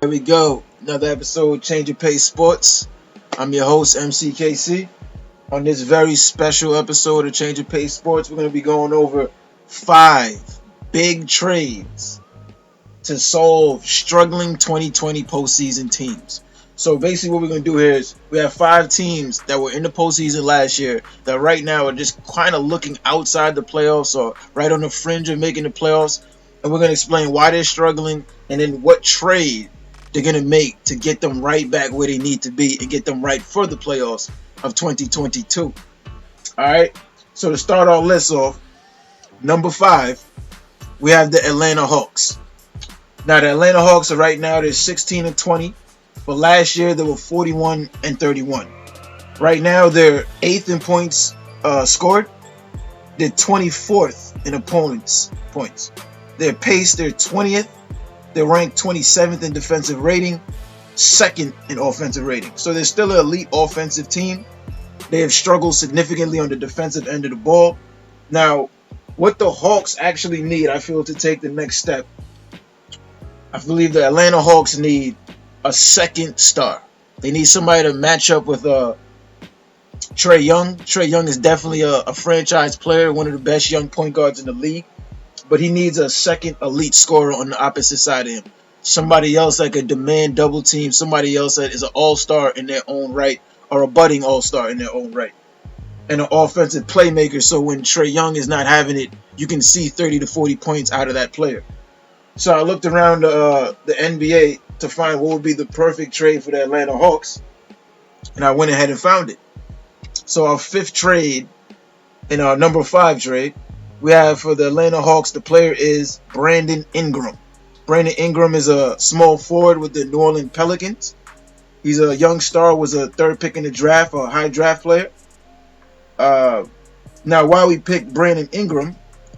Here we go. Another episode of Change of Pace Sports. I'm your host, MCKC. On this very special episode of Change of Pace Sports, we're going to be going over 5 big trades to solve struggling 2020 postseason teams. So basically what we're going to do here is we have 5 teams that were in the postseason last year that right now are just kind of looking outside the playoffs or right on the fringe of making the playoffs. And we're going to explain why they're struggling and then what trade they're going to make to get them right back where they need to be and get them right for the playoffs of 2022. All right. So to start our list off, number 5, we have the Atlanta Hawks. Now the Atlanta Hawks are right now, they're 16-20, but last year they were 41-31. Right now they're 8th in points scored. They're 24th in opponents' points. Their pace, they're 20th. They're ranked 27th in defensive rating, 2nd in offensive rating. So they're still an elite offensive team. They have struggled significantly on the defensive end of the ball. Now, what the Hawks actually need, I feel, to take the next step, I believe the Atlanta Hawks need a second star. They need somebody to match up with Trae Young. Trae Young is definitely a franchise player, one of the best young point guards in the league. But he needs a second elite scorer on the opposite side of him. Somebody else that could demand double team. Somebody else that is an all-star in their own right or a budding all-star in their own right. And an offensive playmaker, so when Trae Young is not having it, you can see 30 to 40 points out of that player. So I looked around the NBA to find what would be the perfect trade for the Atlanta Hawks. And I went ahead and found it. So our 5th trade and our number 5 trade, we have for the Atlanta Hawks, the player is Brandon Ingram. Brandon Ingram is a small forward with the New Orleans Pelicans. He's a young star, was a 3rd pick in the draft, a high draft player. Now, why we picked Brandon Ingram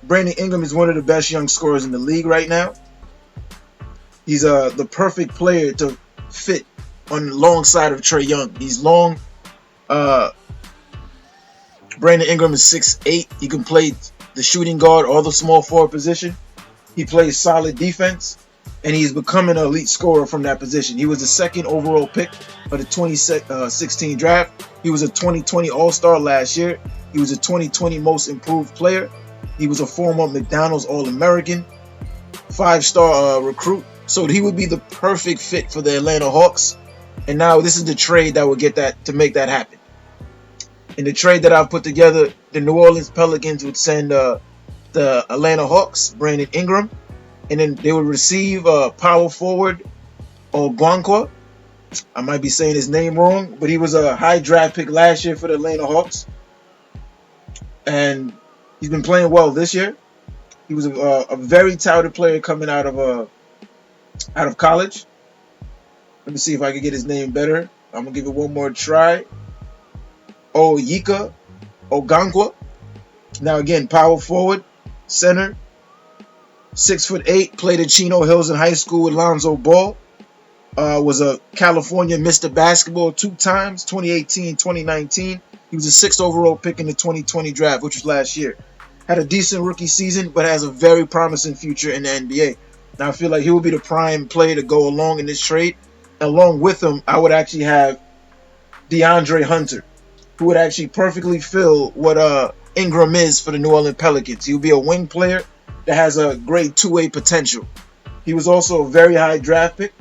is one of the best young scorers in the league right now. He's the perfect player to fit on the long side of Trae Young. He's long. Brandon Ingram is 6'8". He can play the shooting guard or the small forward position. He plays solid defense, and he's becoming an elite scorer from that position. He was the 2nd overall pick of the 2016 draft. He was a 2020 All-Star last year. He was a 2020 Most Improved Player. He was a former McDonald's All-American, 5-star recruit. So he would be the perfect fit for the Atlanta Hawks. And now this is the trade that would get that to make that happen. In the trade that I've put together, the New Orleans Pelicans would send the Atlanta Hawks, Brandon Ingram, and then they would receive power forward Oguankwa. I might be saying his name wrong, but he was a high draft pick last year for the Atlanta Hawks. And he's been playing well this year. He was a very touted player coming out of college. Let me see if I can get his name better. I'm going to give it one more try. Oyika Oguankwa. Now again, power forward, center, 6'8", played at Chino Hills in high school with Lonzo Ball. Was a California Mr. Basketball 2 times, 2018, 2019. He was a 6th overall pick in the 2020 draft, which was last year. Had a decent rookie season, but has a very promising future in the NBA. Now I feel like he will be the prime player to go along in this trade. Along with him, I would actually have DeAndre Hunter, who would actually perfectly fill what Ingram is for the New Orleans Pelicans. He would be a wing player that has a great two-way potential. He was also a very high draft pick.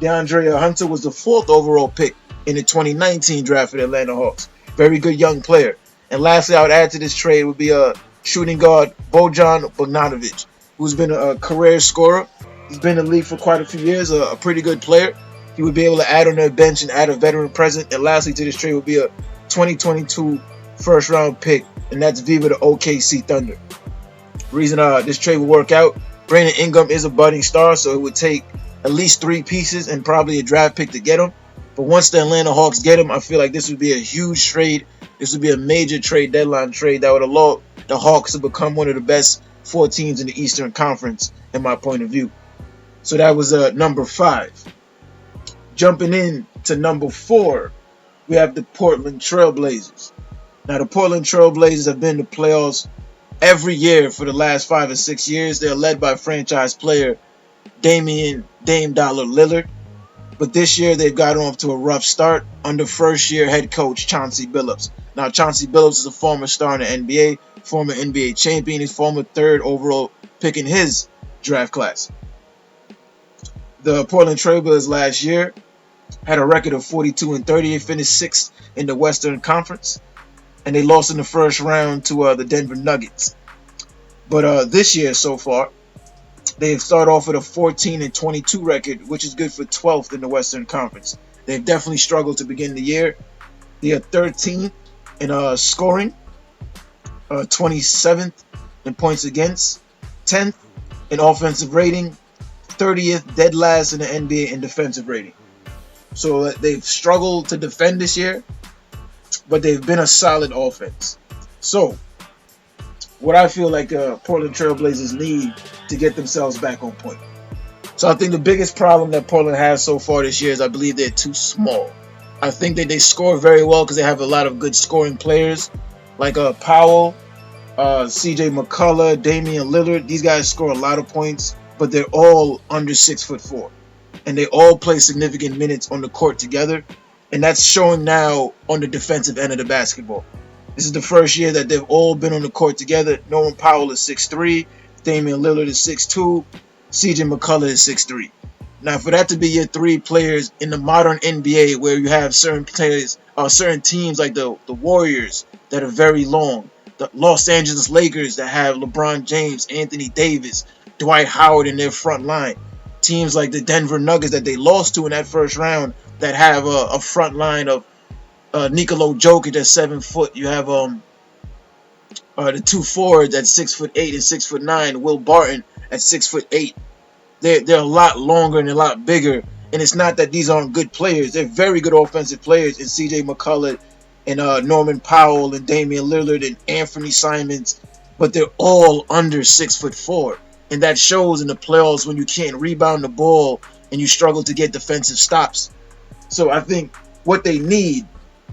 DeAndre Hunter was the 4th overall pick in the 2019 draft for the Atlanta Hawks. Very good young player. And lastly, I would add to this trade would be a shooting guard, Bojan Bogdanovic, who's been a career scorer. He's been in the league for quite a few years, a pretty good player. He would be able to add on their bench and add a veteran presence. And lastly to this trade would be a 2022 first-round pick, and that's Viva the OKC Thunder. The reason this trade will work out, Brandon Ingram is a budding star, so it would take at least 3 pieces and probably a draft pick to get him. But once the Atlanta Hawks get him, I feel like this would be a huge trade. This would be a major trade deadline trade that would allow the Hawks to become one of the best 4 teams in the Eastern Conference, in my point of view. So that was number 5. Jumping in to number 4, we have the Portland Trailblazers. Now, the Portland Trailblazers have been in the playoffs every year for the last 5 or 6 years. They're led by franchise player Dame Dollar Lillard. But this year they've gotten off to a rough start under first-year head coach Chauncey Billups. Now Chauncey Billups is a former star in the NBA, former NBA champion, his former third overall pick in his draft class. The Portland Trailblazers last year had a record of 42-30. They finished sixth in the Western Conference, and they lost in the first round to the Denver Nuggets. But this year so far, they've started off with a 14-22 record, which is good for 12th in the Western Conference. They've definitely struggled to begin the year. They are 13th in scoring, 27th in points against, 10th in offensive rating, 30th dead last in the NBA in defensive rating. So they've struggled to defend this year, but they've been a solid offense. So what I feel like the Portland Trailblazers need to get themselves back on point. So I think the biggest problem that Portland has so far this year is I believe they're too small. I think that they score very well because they have a lot of good scoring players like Powell, CJ McCullough, Damian Lillard. These guys score a lot of points, but they're all under 6'4". And they all play significant minutes on the court together. And that's showing now on the defensive end of the basketball. This is the first year that they've all been on the court together. Norman Powell is 6'3", Damian Lillard is 6'2", CJ McCullough is 6'3". Now, for that to be your three players in the modern NBA, where you have certain players, certain teams like the Warriors that are very long, the Los Angeles Lakers that have LeBron James, Anthony Davis, Dwight Howard in their front line, teams like the Denver Nuggets that they lost to in that first round that have a front line of Nikola Jokic at 7 foot. You have the two forwards at 6'8" and 6'9", Will Barton at 6'8". They're a lot longer and a lot bigger. And it's not that these aren't good players. They're very good offensive players in CJ McCullough and Norman Powell and Damian Lillard and Anthony Simons. But they're all under 6'4". And that shows in the playoffs when you can't rebound the ball and you struggle to get defensive stops. So I think what they need,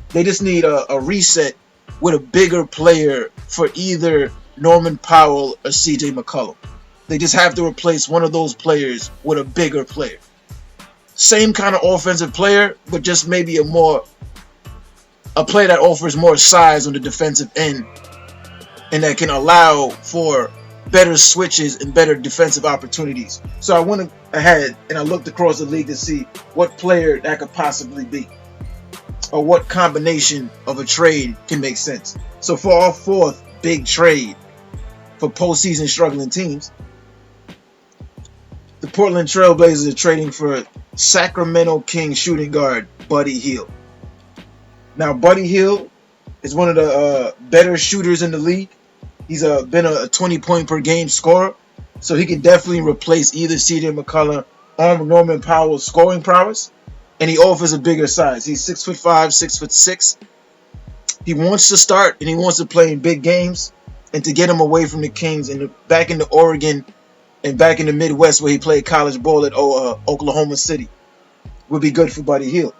they just need a reset with a bigger player for either Norman Powell or CJ McCullough. They just have to replace one of those players with a bigger player. Same kind of offensive player, but just maybe a player that offers more size on the defensive end and that can allow for better switches and better defensive opportunities. So I went ahead and I looked across the league to see what player that could possibly be, or what combination of a trade can make sense. So for our fourth big trade for postseason struggling teams, the Portland Trailblazers are trading for Sacramento Kings shooting guard Buddy Hield. Now, Buddy Hield is one of the better shooters in the league. He's been a 20-point per game scorer, so he can definitely replace either CJ McCullough or Norman Powell's scoring prowess. And he offers a bigger size. He's 6'5", 6'6". He wants to start and he wants to play in big games. And to get him away from the Kings and back into Oregon and back in the Midwest where he played college ball at Oklahoma City would be good for Buddy Hield.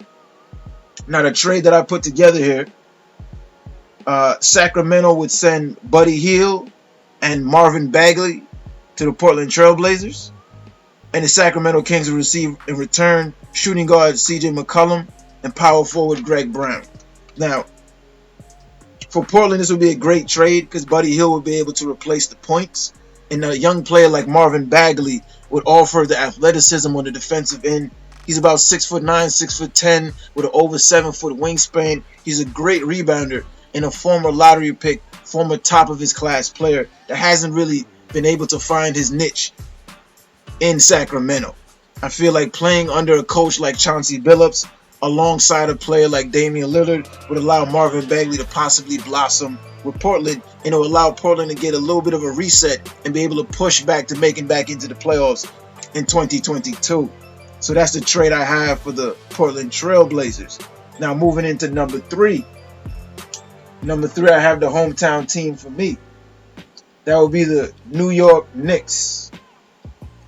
Now, the trade that I put together here, Sacramento would send Buddy Hield and Marvin Bagley to the Portland Trailblazers. And the Sacramento Kings will receive in return shooting guard CJ McCollum and power forward Greg Brown. Now, for Portland, this would be a great trade because Buddy Hield would be able to replace the points. And a young player like Marvin Bagley would offer the athleticism on the defensive end. He's about 6'9", 6'10", with an over 7 foot wingspan. He's a great rebounder and a former lottery pick, former top of his class player that hasn't really been able to find his niche in Sacramento. I feel like playing under a coach like Chauncey Billups alongside a player like Damian Lillard would allow Marvin Bagley to possibly blossom with Portland, and it will allow Portland to get a little bit of a reset and be able to push back to making back into the playoffs in 2022. So that's the trade I have for the Portland Trailblazers. Now moving into number three. Number three, I have the hometown team for me. That would be the New York Knicks.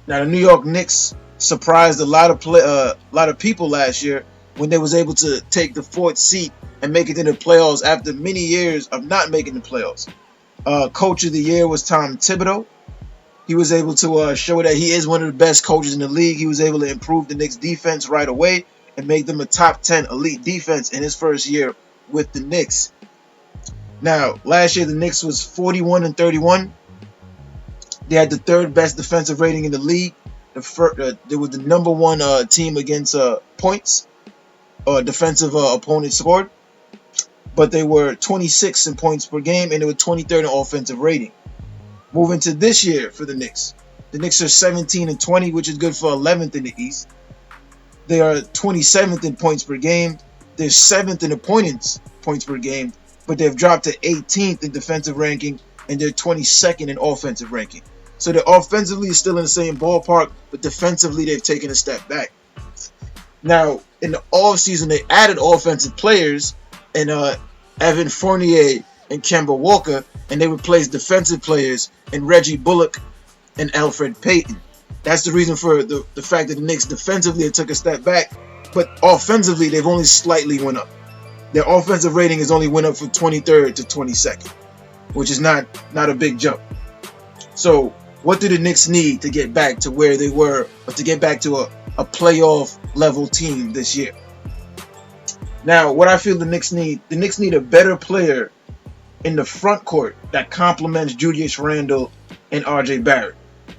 Now the New York Knicks surprised a lot of people last year when they was able to take the fourth seat and make it to the playoffs after many years of not making the playoffs. Coach of the year was Tom Thibodeau. He was able to show that he is one of the best coaches in the league. He was able to improve the Knicks defense right away. and make them a top 10 elite defense in his first year with the Knicks. Now, last year the Knicks was 41-31. They had the third best defensive rating in the league. They were the number one team against points, defensive opponents scored. But they were 26 in points per game, and they were 23rd in offensive rating. Moving to this year for the Knicks are 17-20, which is good for 11th in the East. They are 27th in points per game. They're 7th in opponents' points per game, but they've dropped to 18th in defensive ranking, and they're 22nd in offensive ranking. So they're offensively still in the same ballpark, but defensively they've taken a step back. Now, in the offseason, they added offensive players, and Evan Fournier and Kemba Walker, and they replaced defensive players in Reggie Bullock and Alfred Payton. That's the reason for the fact that the Knicks defensively took a step back, but offensively they've only slightly went up. Their offensive rating has only went up from 23rd to 22nd, which is not a big jump. So what do the Knicks need to get back to where they were, or to get back to a playoff level team this year? Now, what I feel the Knicks need a better player in the front court that complements Julius Randle and R.J. Barrett.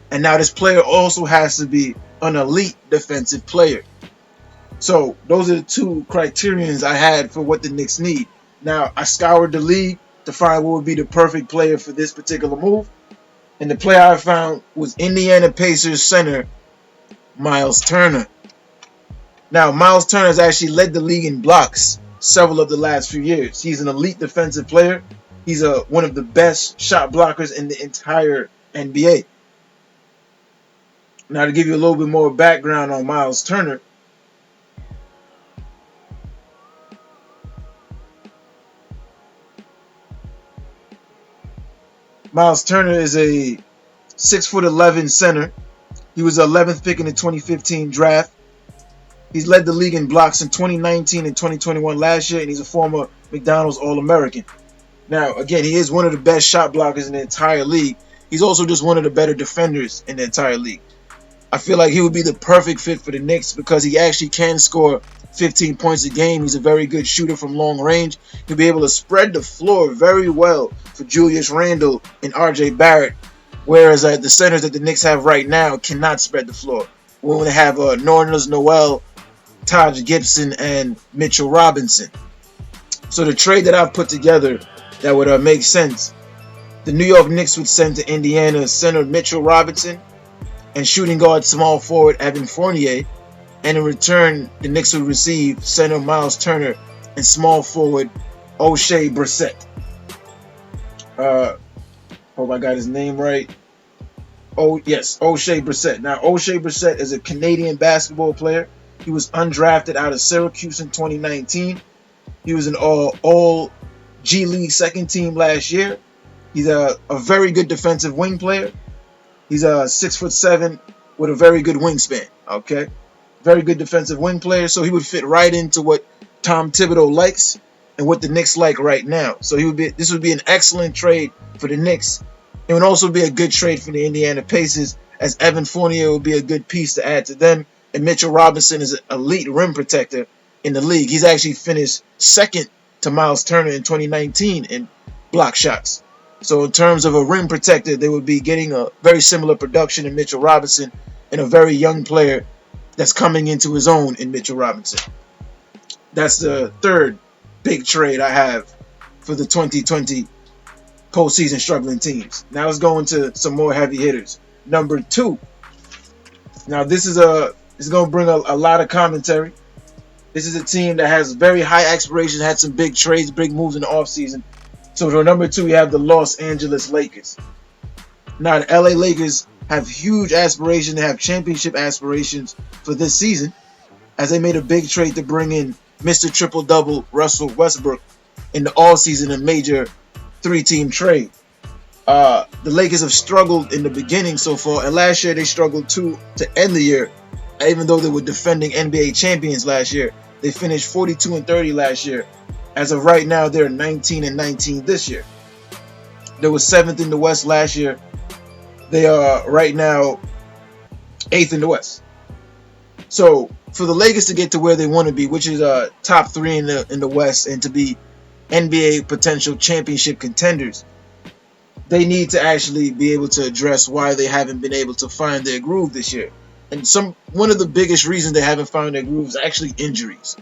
And now this player also has to be an elite defensive player. So those are the two criterions I had for what the Knicks need. Now, I scoured the league to find what would be the perfect player for this particular move. And the player I found was Indiana Pacers center Miles Turner. Now, Miles Turner has actually led the league in blocks several of the last few years. He's an elite defensive player. He's one of the best shot blockers in the entire NBA. Now, to give you a little bit more background on Miles Turner, Miles Turner is a 6'11" center. He was the 11th pick in the 2015 draft. He's led the league in blocks in 2019 and 2021 last year, and he's a former McDonald's All-American. Now, again, he is one of the best shot blockers in the entire league. He's also just one of the better defenders in the entire league. I feel like he would be the perfect fit for the Knicks because he actually can score 15 points a game. He's a very good shooter from long range. He'll be able to spread the floor very well for Julius Randle and R.J. Barrett, whereas the centers that the Knicks have right now cannot spread the floor. We're going to have Nerlens Noel, Taj Gibson, and Mitchell Robinson. So the trade that I've put together that would make sense, the New York Knicks would send to Indiana center Mitchell Robinson and shooting guard small forward Evan Fournier, and in return the Knicks would receive center Miles Turner and small forward O'Shea Brissett. Hope I got his name right. Oh yes, O'Shea Brissett. Now O'Shea Brissett is a Canadian basketball player. He was undrafted out of Syracuse in 2019. He was an all G League second team last year. He's a very good defensive wing player. He's 6'7" with a very good wingspan. Okay, very good defensive wing player. So he would fit right into what Tom Thibodeau likes and what the Knicks like right now. So this would be an excellent trade for the Knicks. It would also be a good trade for the Indiana Pacers, as Evan Fournier would be a good piece to add to them. And Mitchell Robinson is an elite rim protector in the league. He's actually finished second to Miles Turner in 2019 in block shots. So in terms of a rim protector, they would be getting a very similar production in Mitchell Robinson and a very young player that's coming into his own in Mitchell Robinson. That's the third big trade I have for the 2020 postseason struggling teams. Now let's go into some more heavy hitters. Number 2. Now this is going to bring a lot of commentary. This is a team that has very high aspirations, had some big trades, big moves in the offseason. So for number 2, we have the Los Angeles Lakers. Now the LA Lakers have huge aspirations. They have championship aspirations for this season, as they made a big trade to bring in Mr. Triple-Double Russell Westbrook in the offseason, a major 3-team trade. The Lakers have struggled in the beginning so far, and last year they struggled too to end the year. Even though they were defending NBA champions last year, they finished 42-30 last year. As of right now, they're 19-19 this year. They were 7th in the West last year. They are right now 8th in the West. So for the Lakers to get to where they want to be, which is top 3 in the West, and to be NBA potential championship contenders, they need to actually be able to address why they haven't been able to find their groove this year. And one of the biggest reasons they haven't found their groove is actually injuries.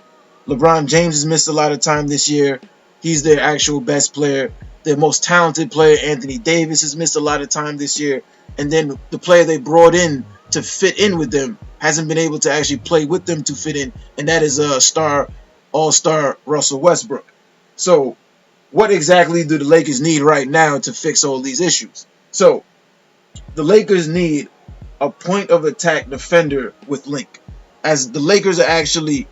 LeBron James has missed a lot of time this year. He's their actual best player. Their most talented player, Anthony Davis, has missed a lot of time this year. And then the player they brought in to fit in with them hasn't been able to actually play with them to fit in, and that is all-star Russell Westbrook. So what exactly do the Lakers need right now to fix all these issues? So the Lakers need a point of attack defender with length, as the Lakers are actually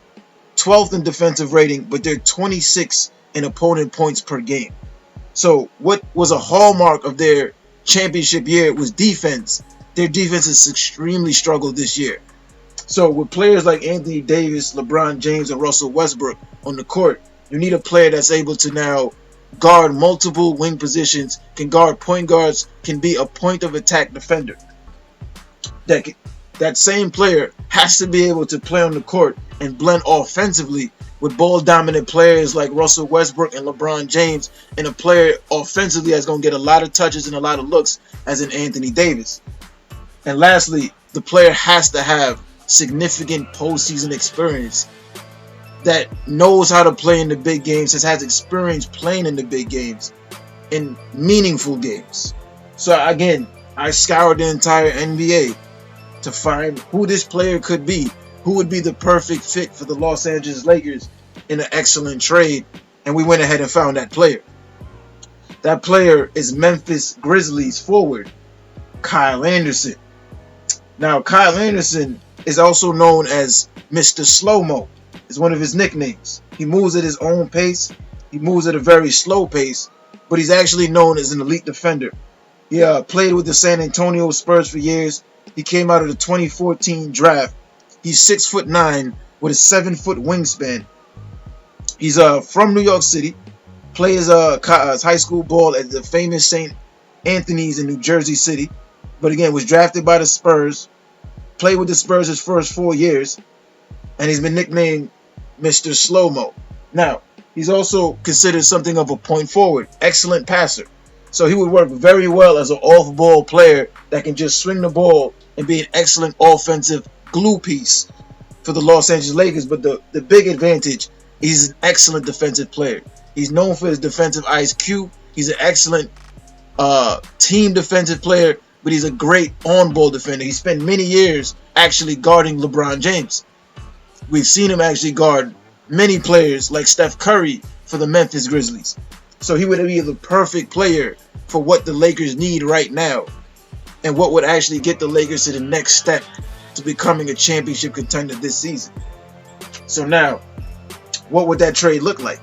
12th in defensive rating, but they're 26th in opponent points per game. So what was a hallmark of their championship year was defense. Their defense has extremely struggled this year. So with players like Anthony Davis, LeBron James, and Russell Westbrook on the court, you need a player that's able to now guard multiple wing positions, can guard point guards, can be a point of attack defender. That same player has to be able to play on the court and blend offensively with ball dominant players like Russell Westbrook and LeBron James, and a player offensively that's going to get a lot of touches and a lot of looks as in Anthony Davis. And lastly, the player has to have significant postseason experience, that knows how to play in the big games, has experience playing in the big games, in meaningful games. So again, I scoured the entire NBA to find who this player could be, who would be the perfect fit for the Los Angeles Lakers in an excellent trade, and we went ahead and found that player. That player is Memphis Grizzlies forward Kyle Anderson. Now, Kyle Anderson is also known as Mr. Slow-Mo. It's one of his nicknames. He moves at his own pace. He moves at a very slow pace, but he's actually known as an elite defender. He played with the San Antonio Spurs for years. He came out of the 2014 draft. He's 6'9" with a 7-foot wingspan. He's from New York City. Plays high school ball at the famous St. Anthony's in New Jersey City. But again, was drafted by the Spurs. Played with the Spurs his first 4 years. And he's been nicknamed Mr. Slow-Mo. Now, he's also considered something of a point forward. Excellent passer. So he would work very well as an off-ball player that can just swing the ball and be an excellent offensive glue piece for the Los Angeles Lakers. But the big advantage, he's an excellent defensive player. He's known for his defensive IQ. He's an excellent team defensive player, but he's a great on-ball defender. He spent many years actually guarding LeBron James. We've seen him actually guard many players like Steph Curry for the Memphis Grizzlies. So he would be the perfect player for what the Lakers need right now, and what would actually get the Lakers to the next step to becoming a championship contender this season. So now, what would that trade look like?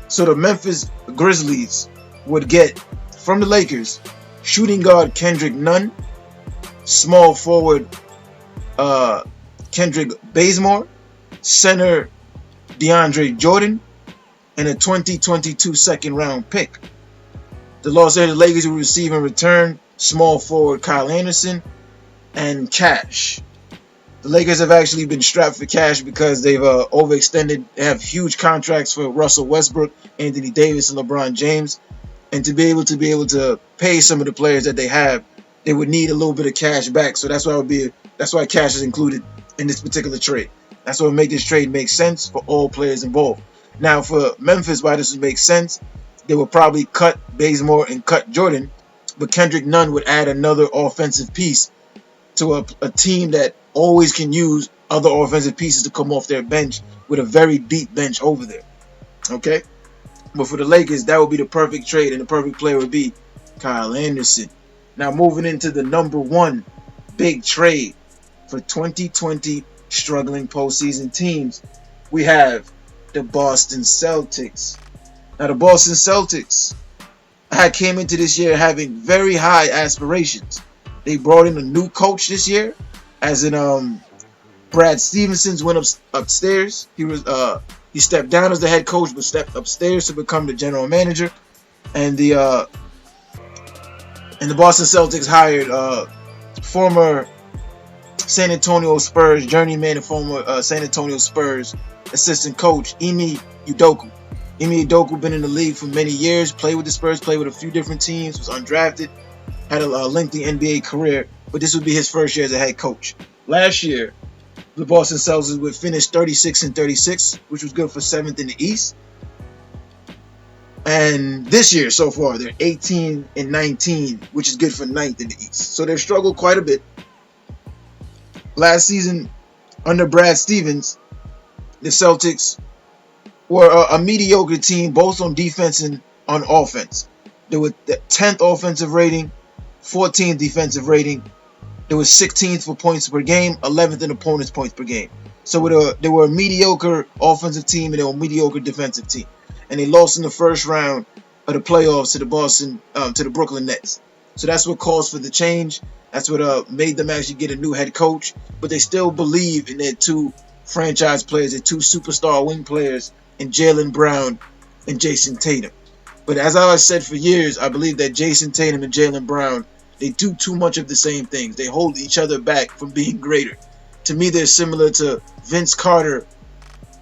So the Memphis Grizzlies would get from the Lakers shooting guard Kendrick Nunn, small forward Kendrick Bazemore, center DeAndre Jordan, and a 2022 second round pick. The Los Angeles Lakers will receive in return small forward Kyle Anderson and cash. The Lakers have actually been strapped for cash because they've overextended. They have huge contracts for Russell Westbrook, Anthony Davis, and LeBron James. And to be able to pay some of the players that they have, they would need a little bit of cash back. So that's why cash is included in this particular trade. That's what would make this trade make sense for all players involved. Now, for Memphis, why this would make sense, they would probably cut Bazemore and cut Jordan, but Kendrick Nunn would add another offensive piece to a team that always can use other offensive pieces to come off their bench with a very deep bench over there. Okay? But for the Lakers, that would be the perfect trade, and the perfect player would be Kyle Anderson. Now, moving into the number one big trade for 2020 struggling postseason teams, we have the Boston Celtics. Now, the Boston Celtics came into this year having very high aspirations. They brought in a new coach this year, as in Brad Stevenson's went upstairs. He stepped down as the head coach, but stepped upstairs to become the general manager. And the Boston Celtics hired former San Antonio Spurs journeyman and former San Antonio Spurs assistant coach, Ime Udoka. Ime Udoka been in the league for many years, played with the Spurs, played with a few different teams, was undrafted, had a lengthy NBA career, but this would be his first year as a head coach. Last year, the Boston Celtics would finish 36-36, which was good for 7th in the East. And this year so far, they're 18-19, which is good for 9th in the East. So they've struggled quite a bit. Last season, under Brad Stevens, the Celtics were a mediocre team, both on defense and on offense. They were the 10th offensive rating, 14th defensive rating. They were 16th for points per game, 11th in opponents' points per game. So they were a mediocre offensive team and they were a mediocre defensive team. And they lost in the first round of the playoffs to the Brooklyn Nets. So that's what caused for the change. That's what made them actually get a new head coach. But they still believe in their two franchise players, their two superstar wing players, in Jaylen Brown and Jason Tatum. But as I said for years, I believe that Jason Tatum and Jaylen Brown, they do too much of the same things. They hold each other back from being greater. To me, they're similar to Vince Carter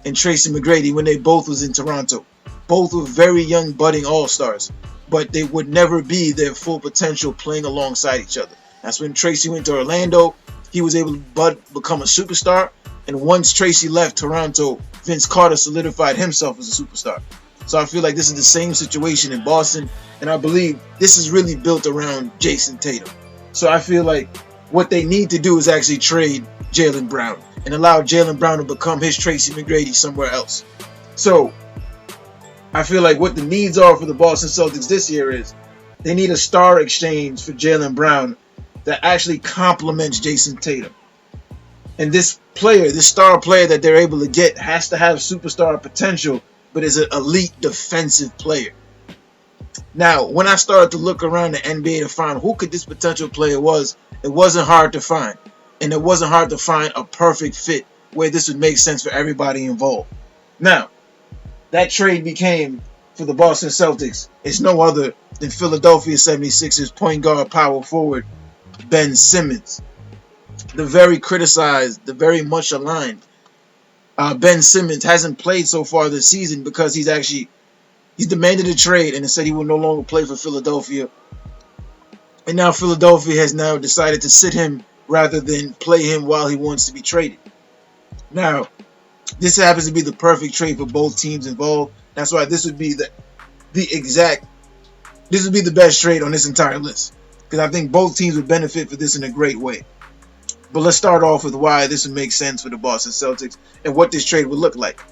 and Tracy McGrady when they both was in Toronto. Both were very young, budding all-stars, but they would never be their full potential playing alongside each other. That's when Tracy went to Orlando. He was able to become a superstar, and once Tracy left Toronto, Vince Carter solidified himself as a superstar. So I feel like this is the same situation in Boston, and I believe this is really built around Jason Tatum. So I feel like what they need to do is actually trade Jaylen Brown and allow Jaylen Brown to become his Tracy McGrady somewhere else. So I feel like what the needs are for the Boston Celtics this year is they need a star exchange for Jaylen Brown that actually complements Jason Tatum. And this player, this star player that they're able to get, has to have superstar potential, but is an elite defensive player. Now, when I started to look around the NBA to find who could this potential player was, it wasn't hard to find. And it wasn't hard to find a perfect fit where this would make sense for everybody involved. Now, that trade became, for the Boston Celtics, it's no other than Philadelphia 76ers point guard power forward Ben Simmons. The very criticized, the very much aligned Ben Simmons hasn't played so far this season because he's demanded a trade and said he will no longer play for Philadelphia. And now Philadelphia has now decided to sit him rather than play him while he wants to be traded. Now, this happens to be the perfect trade for both teams involved. That's why this would be the best trade on this entire list, because I think both teams would benefit for this in a great way. But let's start off with why this would make sense for the Boston Celtics and what this trade would look like.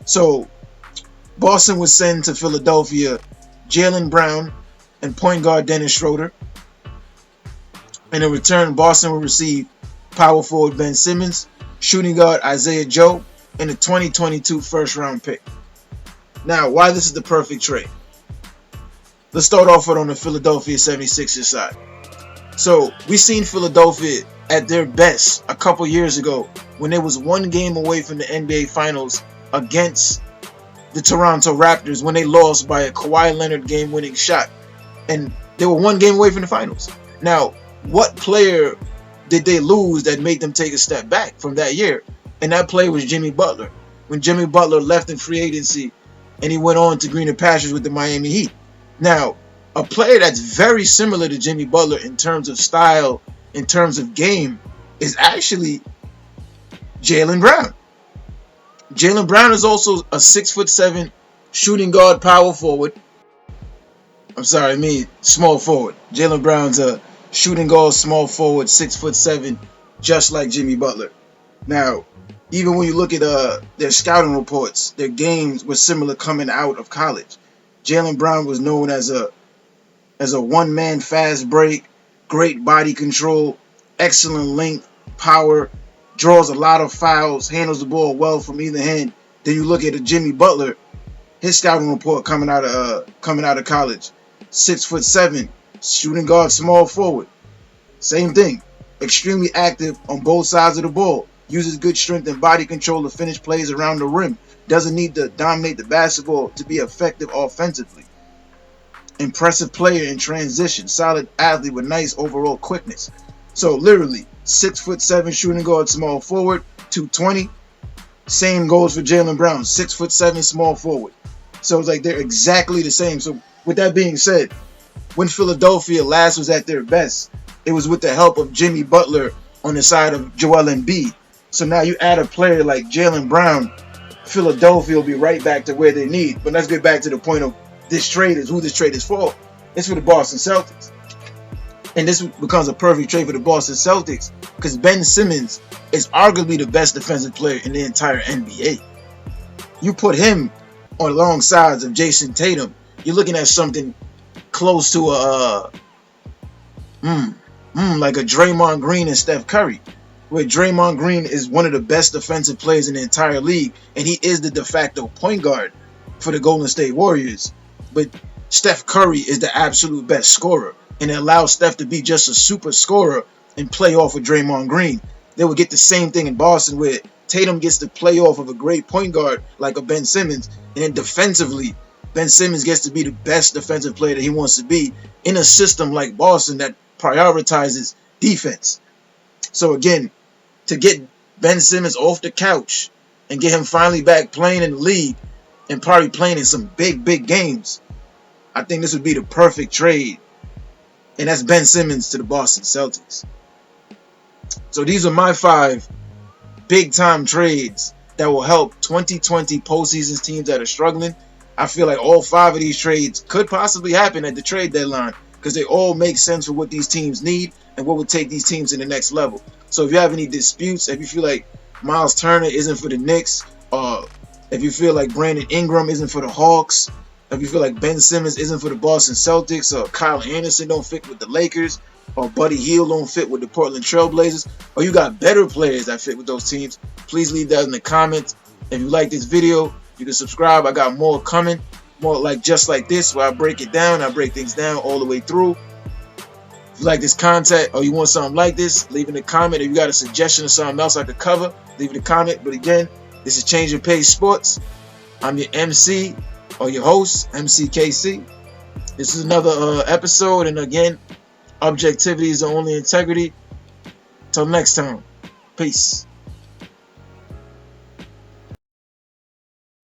So, Boston would send to Philadelphia Jaylen Brown and point guard Dennis Schroeder. And in return, Boston will receive power forward Ben Simmons, shooting guard Isaiah Joe, and a 2022 first-round pick. Now, why this is the perfect trade? Let's start off with on the Philadelphia 76ers side. So, we seen Philadelphia at their best a couple years ago when they was one game away from the NBA Finals against the Toronto Raptors when they lost by a Kawhi Leonard game-winning shot. And they were one game away from the Finals. Now, what player did they lose that made them take a step back from that year? And that player was Jimmy Butler. When Jimmy Butler left in free agency and he went on to greener pastures with the Miami Heat. Now, a player that's very similar to Jimmy Butler in terms of style, in terms of game, is actually Jaylen Brown. Jaylen Brown is also a 6'7" shooting guard power forward. Small forward. Jaylen Brown's a shooting guard small forward, 6'7", just like Jimmy Butler. Now, even when you look at their scouting reports, their games were similar coming out of college. Jaylen Brown was known as a one-man fast break, great body control, excellent length, power, draws a lot of fouls, handles the ball well from either hand. Then you look at a Jimmy Butler, his scouting report coming out of college, 6'7", shooting guard, small forward, same thing, extremely active on both sides of the ball, uses good strength and body control to finish plays around the rim, doesn't need to dominate the basketball to be effective offensively. Impressive player in transition, solid athlete with nice overall quickness. So literally 6'7" shooting guard, small forward, 220. Same goes for Jaylen Brown, 6'7" small forward. So it's like they're exactly the same. So with that being said, when Philadelphia last was at their best, it was with the help of Jimmy Butler on the side of Joel Embiid. So now you add a player like Jaylen Brown, Philadelphia will be right back to where they need. But let's get back to the point of this trade is who this trade is for. It's for the Boston Celtics. And this becomes a perfect trade for the Boston Celtics because Ben Simmons is arguably the best defensive player in the entire NBA. You put him on alongside of Jason Tatum, you're looking at something close to like a Draymond Green and Steph Curry, where Draymond Green is one of the best defensive players in the entire league, and he is the de facto point guard for the Golden State Warriors. But Steph Curry is the absolute best scorer, and it allows Steph to be just a super scorer and play off of Draymond Green. They would get the same thing in Boston, where Tatum gets to play off of a great point guard like a Ben Simmons, and then defensively, Ben Simmons gets to be the best defensive player that he wants to be in a system like Boston that prioritizes defense. So again, to get Ben Simmons off the couch and get him finally back playing in the league and probably playing in some big games, I think this would be the perfect trade. And that's Ben Simmons to the Boston Celtics. So these are my 5 big-time trades that will help 2020 postseason teams that are struggling. I feel like all 5 of these trades could possibly happen at the trade deadline because they all make sense for what these teams need and what would take these teams to the next level. So if you have any disputes, if you feel like Miles Turner isn't for the Knicks, or if you feel like Brandon Ingram isn't for the Hawks, if you feel like Ben Simmons isn't for the Boston Celtics, or Kyle Anderson don't fit with the Lakers, or Buddy Hield don't fit with the Portland Trailblazers, or you got better players that fit with those teams, please leave that in the comments. If you like this video, you can subscribe. I got more coming, more like just like this, where I break it down. I break things down all the way through. If you like this content or you want something like this, leave in the comment. If you got a suggestion of something else I could cover, leave in the comment. But again, this is Change Your Pace Sports. I'm your MC or your host, MCKC. This is another episode, and again, objectivity is the only integrity. Till next time, peace.